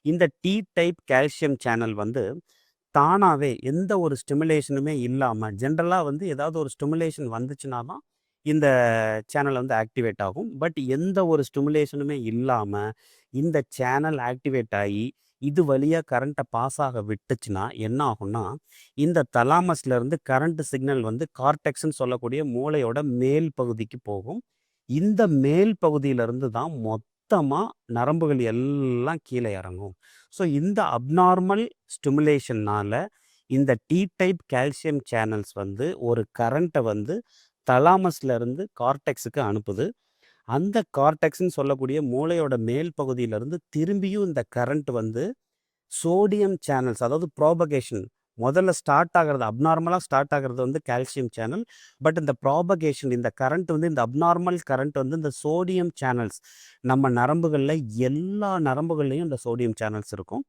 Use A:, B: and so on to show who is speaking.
A: இந்த D type calcium channel வந்து தானாவே எந்த ஒரு ஸ்டிமுலேஷனுமே இல்லாம, ஜென்ரலா வந்து ஏதாவது ஒரு ஸ்டிமுலேஷன் வந்துச்சுன்னா தான், இந்த சேனல் வந்து ஆக்டிவேட் ஆகும். பட் எந்த ஒரு ஸ்டிமுலேஷனுமே இல்லாம, இந்த சேனல் ஆக்டிவேட் ஆயி, இது வழியா கரண்ட்ட பாஸ் ஆக விட்டுச்சுன்னா, என்ன ஆகும்னா, இந்த தலாமஸ்ல இருந்து கரண்ட் சிக்னல் வந்து கார்டெக்ஸ்ன்னு சொல்லக்கூடிய மூளையோட மேல் பகுதிக்கு போகும். இந்த மேல் பகுதியிலிருந்து தான் மொத்தமா நரம்புகள் எல்லாம் கீழ இறங்கும். ஸோ இந்த அப்நார்மல் ஸ்டிமுலேஷன்னால இந்த டி டைப் கால்சியம் சேனல்ஸ் வந்து ஒரு கரண்ட்டை வந்து தலாமஸ்ல இருந்து கார்டெக்ஸுக்கு அனுப்புது. அந்த கார்டெக்ஸ்ன்னு சொல்லக்கூடிய மூளையோட மேல் பகுதியிலிருந்து திரும்பியும் இந்த கரண்ட் வந்து சோடியம் சேனல்ஸ், அதாவது ப்ராபகேஷன் முதல்ல ஸ்டார்ட் ஆகிறது அப்நார்மலா ஸ்டார்ட் ஆகிறது வந்து கால்சியம் சேனல். பட் இந்த ப்ராபகேஷன், இந்த கரண்ட் வந்து இந்த அப்நார்மல் கரண்ட் வந்து இந்த சோடியம் சேனல்ஸ், நம்ம நரம்புகள்ல எல்லா நரம்புகள்லையும் இந்த சோடியம் சேனல்ஸ் இருக்கும்.